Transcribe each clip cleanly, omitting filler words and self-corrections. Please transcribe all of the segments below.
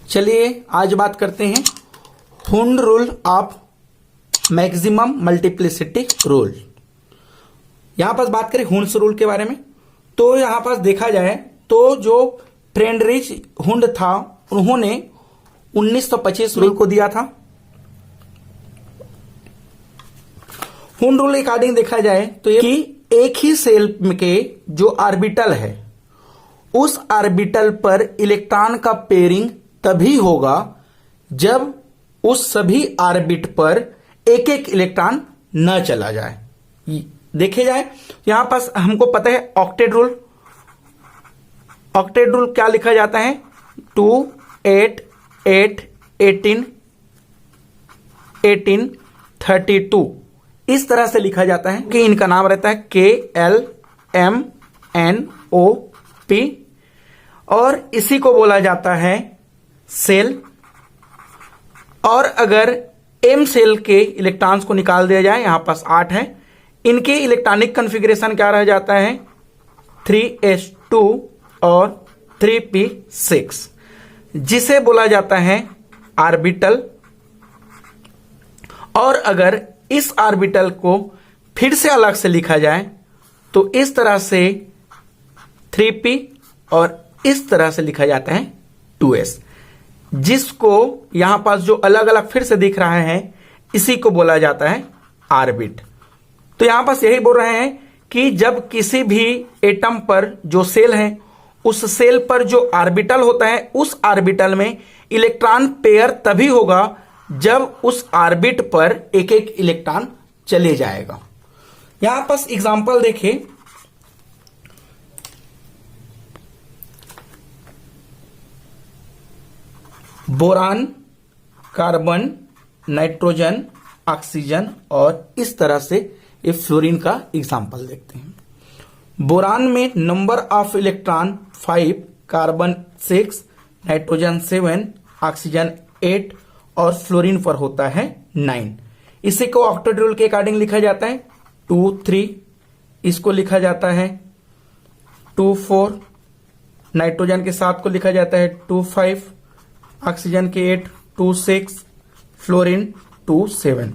चलिए आज बात करते हैं Hund rule of maximum multiplicity rule. यहां पर बात करें हुंड्स रूल के बारे में, तो यहां पर देखा जाए तो जो फ्रेडरिच हुंड था उन्होंने 1925 रूल को दिया था। हुंड रूल अकॉर्डिंग देखा जाए तो ये कि एक ही सेल के जो ऑर्बिटल है उस ऑर्बिटल पर इलेक्ट्रॉन का पेयरिंग तभी होगा जब उस सभी ऑर्बिट पर एक एक इलेक्ट्रॉन न चला जाए। देखे जाए यहां पास हमको पता है ऑक्टेट रूल। ऑक्टेट रूल क्या लिखा जाता है? 2 8 8 18 18 32 इस तरह से लिखा जाता है कि इनका नाम रहता है KLMNOP और इसी को बोला जाता है सेल। और अगर एम सेल के इलेक्ट्रॉन्स को निकाल दिया जाए, यहां पास 8 है, इनके इलेक्ट्रॉनिक कॉन्फ़िगरेशन क्या रह जाता है? 3s2 और 3p6 जिसे बोला जाता है ऑर्बिटल। और अगर इस ऑर्बिटल को फिर से अलग से लिखा जाए तो इस तरह से 3p और इस तरह से लिखा जाता है 2s, जिसको यहां पास जो अलग अलग फिर से दिख रहा है इसी को बोला जाता है ऑर्बिट। तो यहां पास यही बोल रहे हैं कि जब किसी भी एटम पर जो सेल है उस सेल पर जो ऑर्बिटल होता है उस ऑर्बिटल में इलेक्ट्रॉन पेयर तभी होगा जब उस ऑर्बिट पर एक एक इलेक्ट्रॉन चले जाएगा। यहां पास एग्जांपल देखिए, बोरान, कार्बन, नाइट्रोजन, ऑक्सीजन और इस तरह से ये फ्लोरीन का एग्जांपल देखते हैं। बोरान में number of electron 5, carbon 6, nitrogen 7, oxygen 8 और फ्लोरीन पर होता है 9। इसी को ऑक्टेट रूल के अकॉर्डिंग लिखा जाता है 2 3, इसको लिखा जाता है 2 4, नाइट्रोजन के 7 को लिखा जाता है 2 5, ऑक्सीजन के 8 2 6, फ्लोरीन 2 7।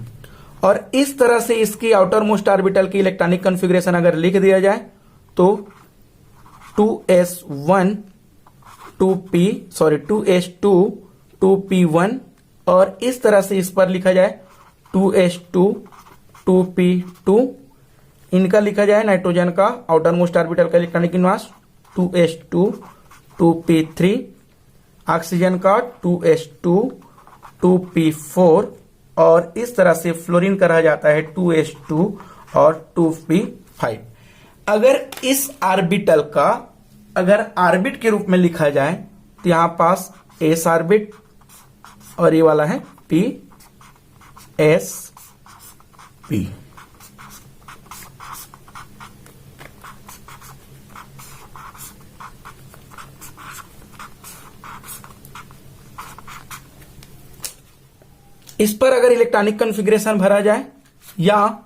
और इस तरह से इसकी आउटर मोस्ट ऑर्बिटल की इलेक्ट्रॉनिक कॉन्फ़िगरेशन अगर लिख दिया जाए तो 2s1 2s2 2p1 और इस तरह से इस पर लिखा जाए 2s2 2p2। इनका लिखा जाए नाइट्रोजन का आउटर मोस्ट ऑर्बिटल का इलेक्ट्रॉनिक मास 2s2 2p3, ऑक्सीजन का 2s2 2p4 और इस तरह से फ्लोरीन का रह जाता है 2s2 और 2p5। अगर इस ऑर्बिटल का अगर ऑर्बिट के रूप में लिखा जाए तो यहां पास s ऑर्बिट और ये वाला है p s p। इस पर अगर इलेक्ट्रॉनिक कॉन्फ़िगरेशन भरा जाए या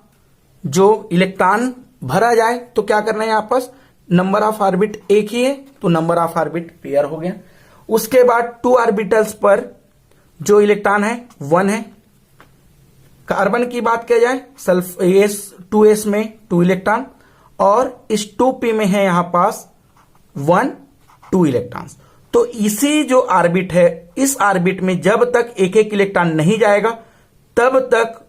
जो इलेक्ट्रॉन भरा जाए तो क्या करना है? आपस नंबर ऑफ ऑर्बिट एक ही है तो नंबर ऑफ ऑर्बिट पेयर हो गया। उसके बाद 2 ऑर्बिटल्स पर जो इलेक्ट्रॉन है 1 है। कार्बन की बात किया जाए सल्फर 2s में 2 इलेक्ट्रॉन और इस 2p में है यहां पास 1 2 इलेक्ट्रॉन्स। तो इसी जो ऑर्बिट है इस ऑर्बिट में जब तक एक एक इलेक्ट्रॉन नहीं जाएगा तब तक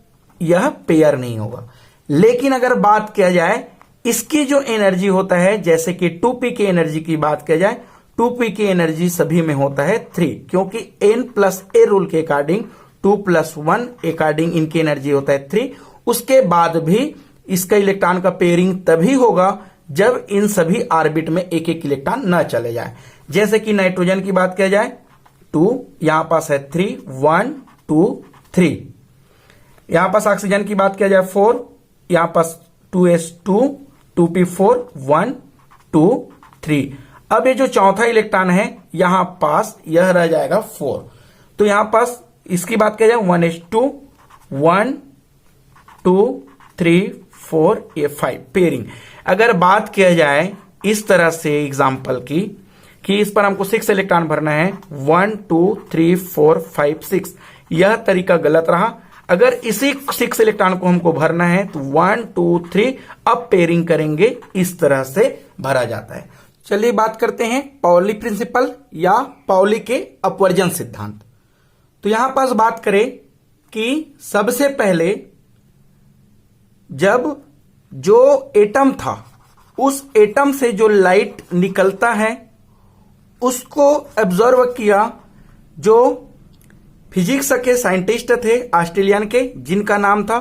यह पेयर नहीं होगा। लेकिन अगर बात किया जाए इसकी जो एनर्जी होता है, जैसे कि 2p की एनर्जी की बात किया जाए, 2p की एनर्जी सभी में होता है 3, क्योंकि n+a रूल के अकॉर्डिंग 2 + 1 अकॉर्डिंग इनकी एनर्जी होता है 3। उसके बाद भी इसका इलेक्ट्रॉन का पेयरिंग तभी होगा जब इन सभी ऑर्बिट में एक एक इलेक्ट्रॉन न चले जाए। जैसे कि नाइट्रोजन की बात किया जाए 2, यहां पास है 3 1 2 3। यहां पास ऑक्सीजन की बात किया जाए 4, यहां पास 2s2 2p4 1 2 3। अब ये जो चौथा इलेक्ट्रॉन है यहां पास यह रह जाएगा 4। तो यहां पास इसकी बात किया जाए 1s2 1 2 3 4 ये 5 पेयरिंग। अगर बात किया जाए इस तरह से एग्जाम्पल की कि इस पर हमको 6 इलेक्ट्रॉन भरना है, 1 2 3 4 5 6, यह तरीका गलत रहा। अगर इसी 6 इलेक्ट्रॉन को हमको भरना है तो 1 2 3 अब पेयरिंग करेंगे, इस तरह से भरा जाता है। चलिए बात करते हैं पाउली प्रिंसिपल या पाउली के अपवर्जन सिद्धांत। तो यहां पास बात करें कि सबसे पहले जब जो एटम था उस एटम से जो लाइट निकलता है उसको ऑब्जर्व किया, जो फिजिक्स के साइंटिस्ट थे ऑस्ट्रेलियन के, जिनका नाम था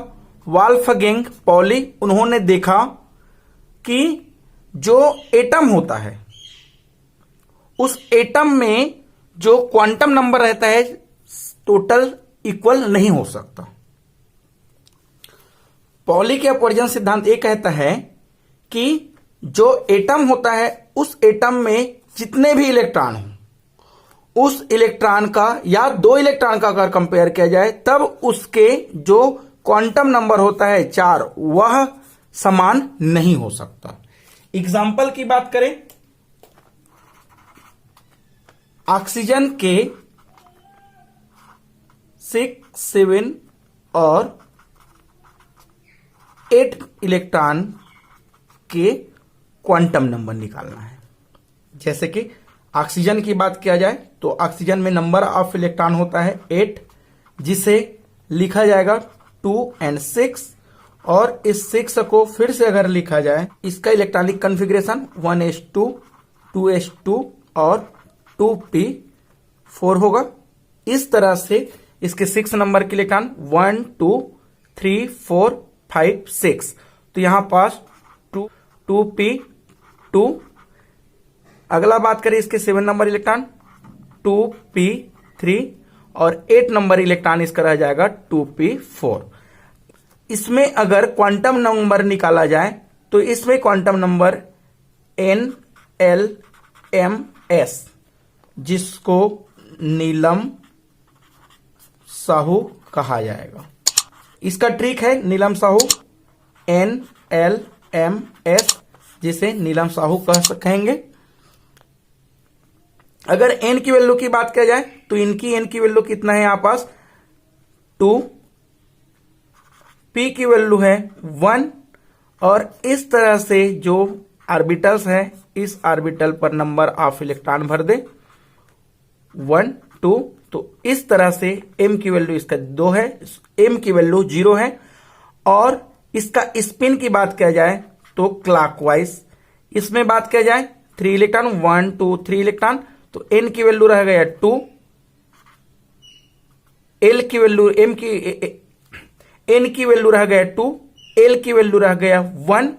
वॉल्फगैंग पॉली। उन्होंने देखा कि जो एटम होता है उस एटम में जो क्वांटम नंबर रहता है टोटल इक्वल नहीं हो सकता। पॉली के अपवर्जन सिद्धांत ये कहता है कि जो एटम होता है उस एटम में जितने भी इलेक्ट्रॉन हो उस इलेक्ट्रॉन का या 2 इलेक्ट्रॉन का अगर कंपेयर किया जाए तब उसके जो क्वांटम नंबर होता है 4 वह समान नहीं हो सकता। एग्जाम्पल की बात करें, ऑक्सीजन के 6 7 और 8 इलेक्ट्रॉन के क्वांटम नंबर निकालना है। जैसे कि ऑक्सीजन की बात किया जाए तो ऑक्सीजन में नंबर ऑफ इलेक्ट्रॉन होता है 8, जिसे लिखा जाएगा 2 और 6, और इस 6 को फिर से अगर लिखा जाए इसका इलेक्ट्रॉनिक कॉन्फ़िगरेशन 1s2 2s2 और 2p4 होगा। इस तरह से इसके 6 नंबर के इलेक्ट्रॉन 1 2 3 4 5 6, तो यहां पास 2p2। अगला बात करें इसके 7 नंबर इलेक्ट्रॉन 2p3 और 8 नंबर इलेक्ट्रॉन इसका रह जाएगा 2p4। इसमें अगर क्वांटम नंबर निकाला जाए तो इसमें क्वांटम नंबर NLMS, जिसको नीलम साहू कहा जाएगा। इसका ट्रिक है नीलम साहू, NLMS, जिसे नीलम साहू कहेंगे। अगर n की वैल्यू की बात किया जाए तो इनकी n की वैल्यू कितना है यहां पास 2, p की वैल्यू है 1, और इस तरह से जो ऑर्बिटल्स है इस ऑर्बिटल पर नंबर ऑफ इलेक्ट्रॉन भर दे 1 2, तो इस तरह से m की वैल्यू इसका 2 है, m की वैल्यू 0 है। और इसका स्पिन की बात किया जाए तो क्लॉकवाइज, इसमें बात किया जाए 3 इलेक्ट्रॉन 1 2 3 इलेक्ट्रॉन, तो n की वैल्यू रह गया 2, l की वैल्यू n की वैल्यू रह गया 2, l की वैल्यू रह गया 1,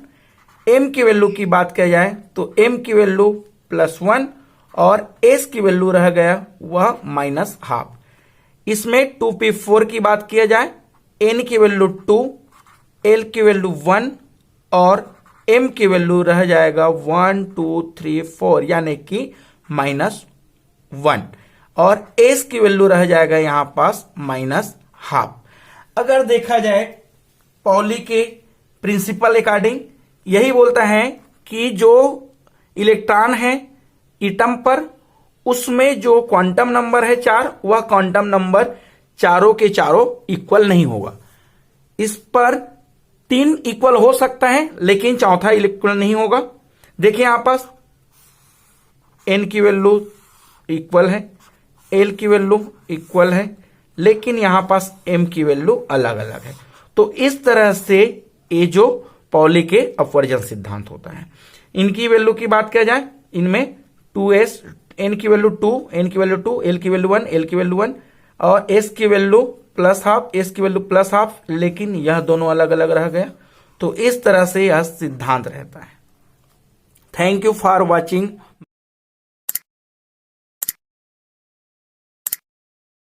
m की वैल्यू की बात किया जाए तो m की वैल्यू +1 और s की वैल्यू रह गया वह -12। इसमें 2p4 की बात किया जाए, n की वैल्यू 2, l की वैल्यू 1 और m की वैल्यू रह जाएगा 1 2 3 4 यानी कि -1, और s की वैल्यू रह जाएगा यहां पास -12। अगर देखा जाए पॉली के प्रिंसिपल अकॉर्डिंग यही बोलता है कि जो इलेक्ट्रॉन है एटम पर उसमें जो क्वांटम नंबर है 4 वह क्वांटम नंबर चारों के चारों इक्वल नहीं होगा। इस पर 3 इक्वल हो सकता है लेकिन चौथा इक्वल नहीं होगा। देखिए यहां पास n की वैल्यू इक्वल है, l की वैल्यू इक्वल है, लेकिन यहां पास m की वैल्यू अलग अलग है। तो इस तरह से ये जो पॉली के अपवर्जन सिद्धांत होता है, इनकी वैल्यू की बात किया जाए इनमें 2s, n की वैल्यू 2, n की वैल्यू 2, l की वैल्यू 1, l की वैल्यू 1 और s की वैल्यू +12, s की वैल्यू +12, लेकिन यह दोनों अलग अलग रह गया। तो इस तरह से यह सिद्धांत रहता है। Thank you for watching.